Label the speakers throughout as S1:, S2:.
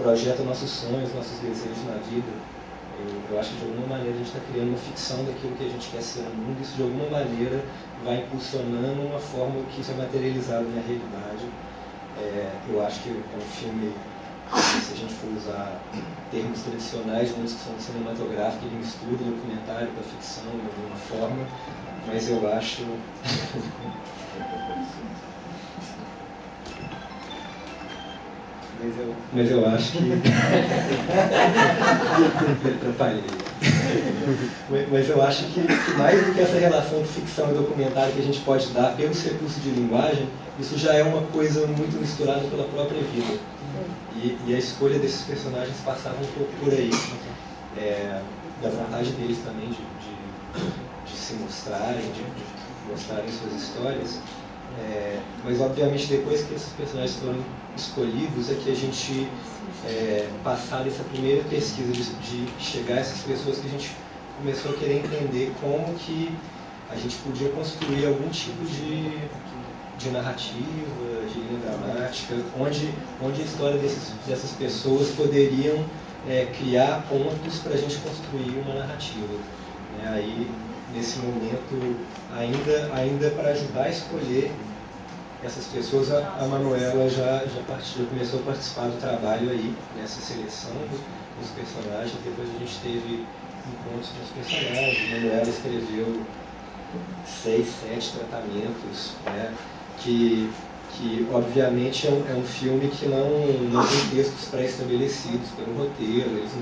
S1: projeta nossos sonhos, nossos desejos na vida. Eu acho que de alguma maneira a gente está criando uma ficção daquilo que a gente quer ser no mundo, e isso de alguma maneira vai impulsionando uma forma que isso é materializado na realidade. Eu acho que é um filme, se a gente for usar termos tradicionais de uma discussão cinematográfica, ele mistura o documentário com a ficção de alguma forma, mas eu acho... Mas eu acho que... Mas eu acho que mais do que essa relação de ficção e documentário que a gente pode dar pelos recursos de linguagem, isso já é uma coisa muito misturada pela própria vida. E a escolha desses personagens passava um pouco por aí. Da vontade deles também de se mostrarem, de mostrarem suas histórias. Mas obviamente depois que esses personagens foram escolhidos é que a gente passar dessa primeira pesquisa de chegar a essas pessoas, que a gente começou a querer entender como que a gente podia construir algum tipo de narrativa, de linha dramática, onde a história dessas pessoas poderiam criar pontos para a gente construir uma narrativa. Aí, nesse momento, ainda para ajudar a escolher essas pessoas, a Manuela já começou a participar do trabalho aí, nessa seleção dos personagens. Depois a gente teve encontros com os personagens. A Manuela escreveu 6, 7 tratamentos, que obviamente é um filme que não tem textos pré-estabelecidos pelo roteiro, eles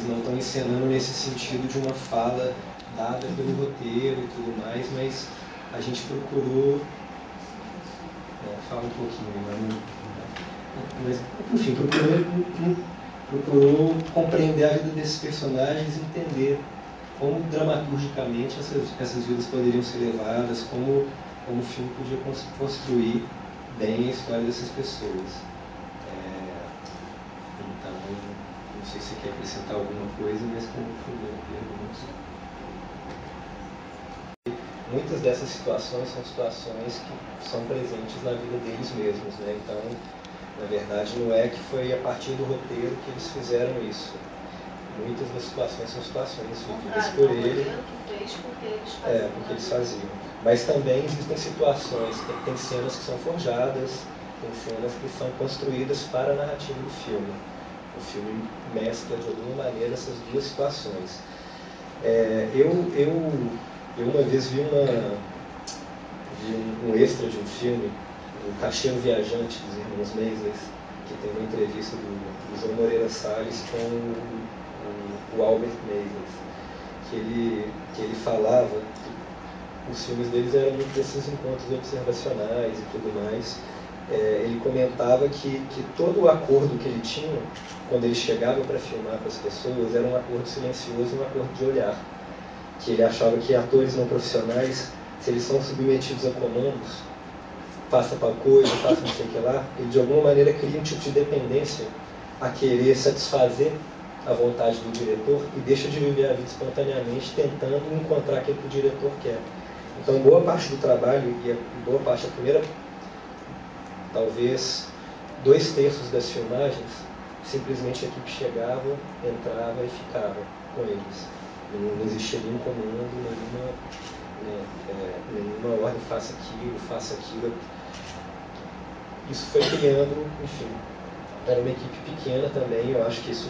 S1: não estão encenando nesse sentido de uma fala dada pelo roteiro e tudo mais, mas a gente procurou... fala um pouquinho, mas enfim, procurou compreender a vida desses personagens, entender como dramaturgicamente essas vidas poderiam ser levadas, como o filme podia construir bem a história dessas pessoas. Então, não sei se você quer acrescentar alguma coisa, mas como primeira pergunta. Muitas dessas situações são situações que são presentes na vida deles mesmos, Então, na verdade, não é que foi a partir do roteiro que eles fizeram isso. Muitas das situações são situações vividas por ele. Porque eles faziam. Mas também existem situações, tem cenas que são forjadas, tem cenas que são construídas para a narrativa do filme. O filme mescla de alguma maneira essas duas situações. Eu uma vez vi um extra de um filme, O Caixeiro Viajante, dos irmãos Maisel, que tem uma entrevista do João Moreira Salles com o Albert Maisel, que ele falava que os filmes deles eram muito desses encontros observacionais e tudo mais. Ele comentava que todo o acordo que ele tinha, quando ele chegava para filmar com as pessoas, era um acordo silencioso, um acordo de olhar. Que ele achava que atores não profissionais, se eles são submetidos a comandos, faça tal coisa, faça não sei o que lá, ele de alguma maneira cria um tipo de dependência a querer satisfazer a vontade do diretor e deixa de viver a vida espontaneamente, tentando encontrar aquilo que o diretor quer. Então, boa parte do trabalho, e boa parte, a primeira, talvez 2/3 das filmagens, simplesmente a equipe chegava, entrava e ficava com eles. Não existia nenhum comando, nenhuma ordem, faça aquilo. Isso foi criando, enfim, era uma equipe pequena também, eu acho que isso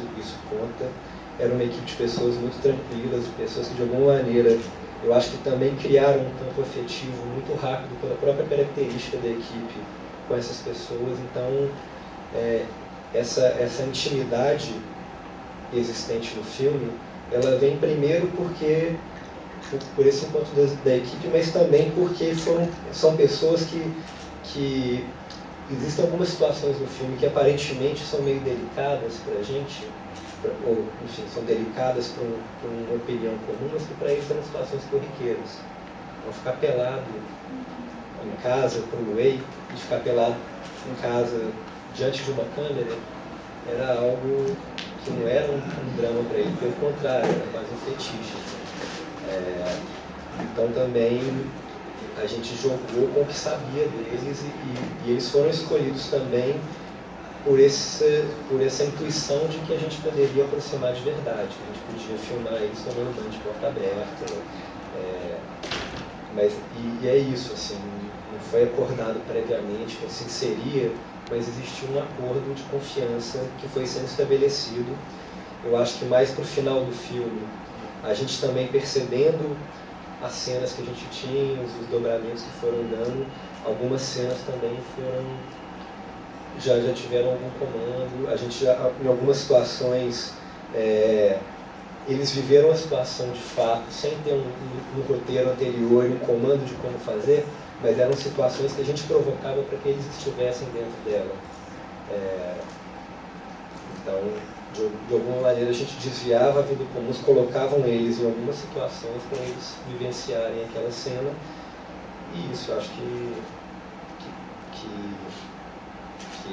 S1: conta. Era uma equipe de pessoas muito tranquilas, de pessoas que de alguma maneira, eu acho que também criaram um campo afetivo muito rápido pela própria característica da equipe com essas pessoas. Então, essa intimidade existente no filme, ela vem primeiro porque por esse encontro da equipe, mas também porque são pessoas que existem algumas situações no filme que aparentemente são meio delicadas para a gente, ou enfim, são delicadas para uma opinião comum, mas que para eles são situações corriqueiras. Então, ficar pelado em casa, para o Way, e ficar pelado em casa diante de uma câmera, era algo que não era um drama para ele, pelo contrário, era quase um fetiche. Então também a gente jogou com o que sabia deles e eles foram escolhidos também por essa intuição de que a gente poderia aproximar de verdade, que a gente podia filmar eles tomando banho de porta aberta. E é isso, assim, não foi acordado previamente que assim seria, mas existiu um acordo de confiança que foi sendo estabelecido. Eu acho que mais para o final do filme, a gente também percebendo as cenas que a gente tinha, os desdobramentos que foram dando, algumas cenas também já tiveram algum comando. A gente já, em algumas situações, eles viveram a situação de fato, sem ter um roteiro anterior e um comando de como fazer, mas eram situações que a gente provocava para que eles estivessem dentro dela. Então, de alguma maneira, a gente desviava a vida comum, colocavam eles em algumas situações para eles vivenciarem aquela cena. E isso, eu acho que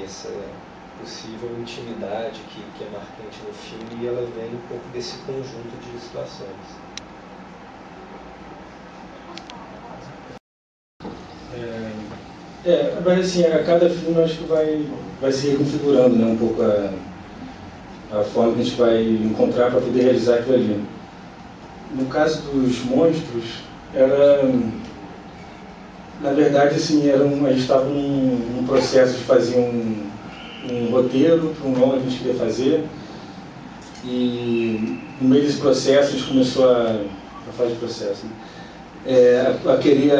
S1: essa possível intimidade que é marcante no filme, ela vem um pouco desse conjunto de situações.
S2: Mas assim, a cada filme acho que vai se reconfigurando, né, um pouco a forma que a gente vai encontrar para poder realizar aquilo ali. No caso dos monstros, na verdade, assim, a gente estava num processo de fazer um roteiro para um longa que a gente queria fazer, e no meio desse processo a gente começou a fazer o processo, né? A querer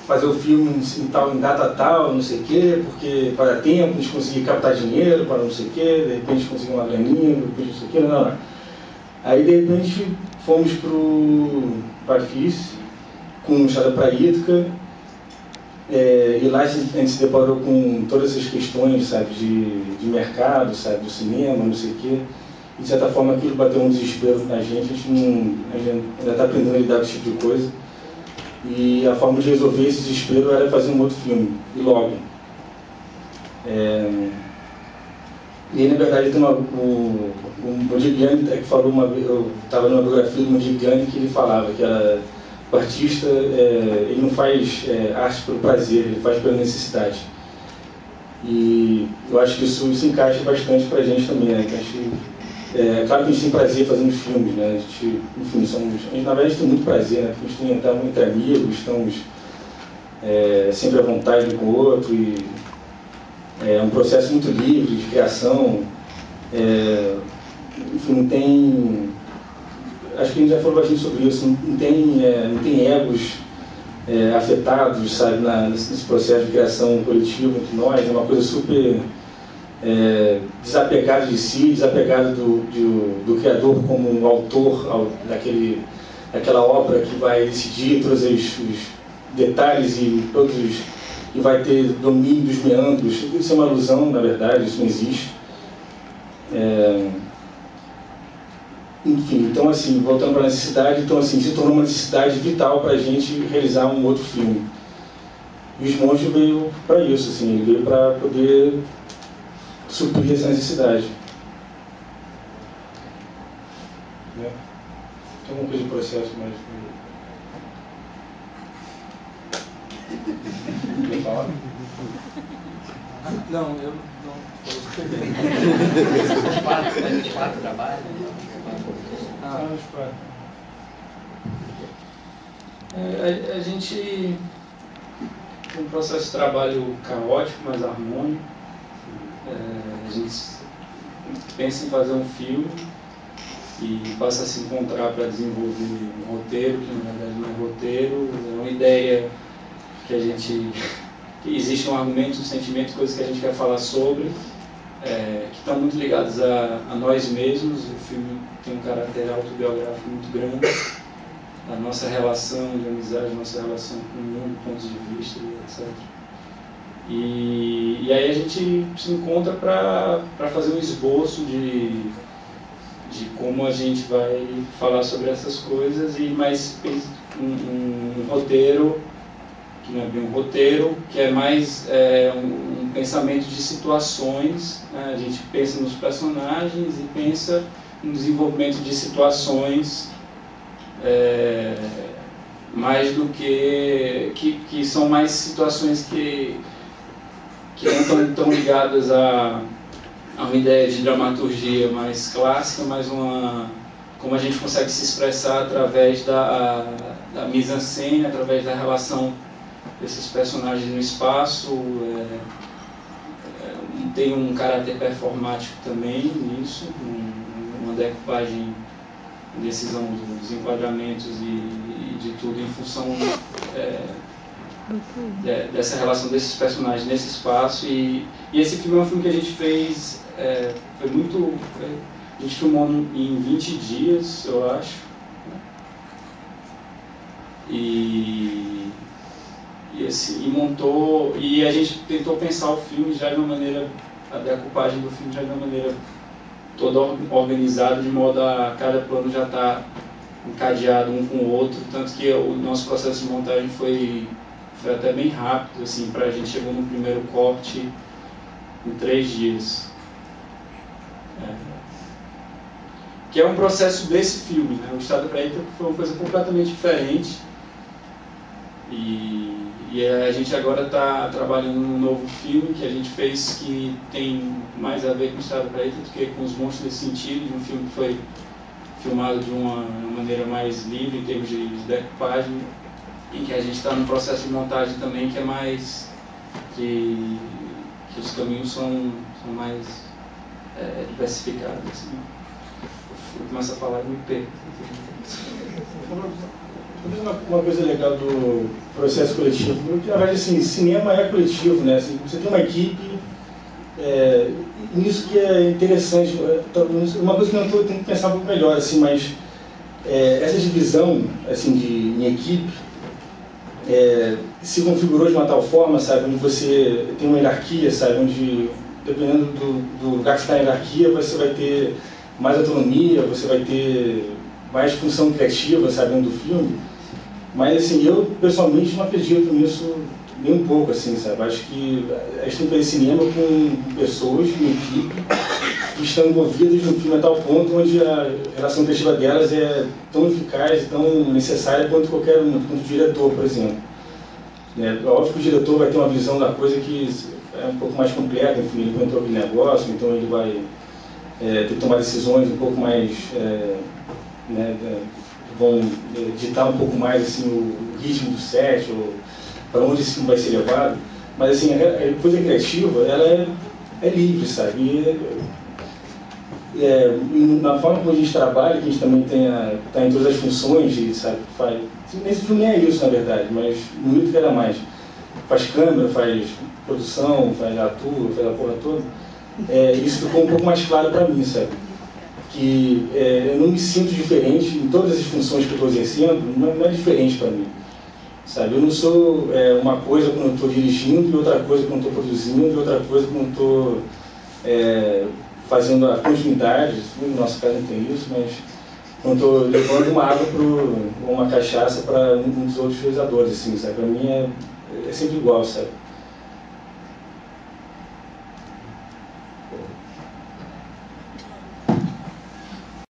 S2: fazer o filme em data tal, não sei o quê, porque para dar tempo, a gente conseguir captar dinheiro para não sei o quê, de repente conseguir uma graninha, de repente não sei o quê, não. Aí de repente fomos para a FIS, com o Chá da Praia Ítaca, e lá a gente se deparou com todas essas questões, sabe, de mercado, sabe, do cinema, não sei o quê. E de certa forma aquilo bateu um desespero na gente, a gente ainda está aprendendo a lidar com esse tipo de coisa. E a forma de resolver esse desespero era fazer um outro filme, e logo. E aí, na verdade, tem o Modigliani que falou eu estava numa biografia do Modigliani que ele falava que o artista ele não faz arte pelo prazer, ele faz pela necessidade. E eu acho que isso se encaixa bastante para a gente também, né? Que a gente, claro que a gente tem prazer fazendo filmes, né? A gente, enfim, na verdade tem muito prazer, né? Porque a gente está entre amigos, estamos sempre à vontade um com o outro, e é um processo muito livre de criação. Enfim, não tem... Acho que a gente já falou bastante sobre isso, não tem egos afetados, sabe, nesse processo de criação coletiva entre nós. É uma coisa super desapegada de si, desapegada do criador como um autor daquela obra que vai decidir todos os detalhes e vai ter domínio dos meandros. Isso é uma ilusão, na verdade, isso não existe. Enfim, então assim, voltando para a necessidade, então assim, se tornou uma necessidade vital para a gente realizar um outro filme. E Os Monstros veio para isso, assim, ele veio para poder suprir essa necessidade. Tem alguma coisa de processo mais? Quer falar?
S3: Não, eu não. Os quatro trabalhos?
S2: Os quatro.
S4: A gente tem um processo de trabalho caótico, mas harmônico. A gente pensa em fazer um filme e passa a se encontrar para desenvolver um roteiro, que na verdade não é roteiro, é uma ideia que que existe um argumento, um sentimento, coisas que a gente quer falar sobre, que estão muito ligadas a nós mesmos. O filme tem um caráter autobiográfico muito grande, a nossa relação de amizade, a nossa relação com o mundo, pontos de vista, etc. E aí a gente se encontra para fazer um esboço de como a gente vai falar sobre essas coisas, e mais um roteiro, que não é bem um roteiro, que é mais um pensamento de situações, né? A gente pensa nos personagens e pensa no desenvolvimento de situações mais do que são mais situações que que não estão tão ligadas a uma ideia de dramaturgia mais clássica, mas como a gente consegue se expressar através da mise-en-scène, através da relação desses personagens no espaço. Tem um caráter performático também nisso, uma decupagem, decisão dos enquadramentos e de tudo em função dessa relação desses personagens nesse espaço. E esse filme é um filme que a gente fez, a gente filmou em 20 dias, eu acho, e montou, e a gente tentou pensar o filme já de uma maneira, a decupagem do filme já de uma maneira toda organizada, de modo a cada plano já estar encadeado um com o outro, tanto que o nosso processo de montagem foi até bem rápido, assim, a gente chegou no primeiro corte em 3 dias. Que é um processo desse filme, né? O Estrada para Ítaca foi uma coisa completamente diferente. E a gente agora está trabalhando num novo filme que a gente fez, que tem mais a ver com o Estrada para Ítaca do que com Os Monstros Desse Sentido, de um filme que foi filmado de uma maneira mais livre em termos de decupagem, em que a gente está num processo de montagem também que é mais que os caminhos são mais diversificados, assim. Eu começo a falar e me perco.
S2: Uma coisa legal do processo coletivo, na verdade, assim, cinema é coletivo, né? Assim, você tem uma equipe, nisso que é interessante, uma coisa que eu tenho que pensar um pouco melhor, assim, mas essa divisão, assim, em equipe se configurou de uma tal forma, sabe, onde você tem uma hierarquia, sabe, onde, dependendo do lugar que está na hierarquia, você vai ter mais autonomia, você vai ter mais função criativa, sabe, dentro do filme. Mas, assim, eu, pessoalmente, não acredito nisso nem um pouco, assim, sabe. Acho que a gente tem que fazer cinema com pessoas, com equipe, que estão envolvidas no filme a tal ponto onde a relação criativa delas é tão eficaz e tão necessária quanto qualquer um, quanto o diretor, por exemplo. Óbvio que o diretor vai ter uma visão da coisa que é um pouco mais completa, enfim, ele vai entrar no negócio, então ele vai ter que tomar decisões um pouco mais, vão ditar um pouco mais, assim, o ritmo do set, ou para onde esse filme vai ser levado. Mas, assim, a coisa criativa, ela é livre, sabe? Na forma como a gente trabalha, que a gente também está em todas as funções, sabe? Nesse filme nem é isso, na verdade, mas no muito que era mais. Faz câmera, faz produção, faz ator, faz a porra toda. Isso ficou um pouco mais claro para mim, sabe? Que eu não me sinto diferente em todas as funções que eu estou exercendo, não é diferente para mim, sabe? Eu não sou uma coisa quando eu estou dirigindo e outra coisa quando estou produzindo e outra coisa quando estou fazendo a continuidade. No nosso caso não tem isso, mas quando estou levando uma água ou uma cachaça para um dos outros realizadores, assim, sabe? Para mim é sempre igual, sabe?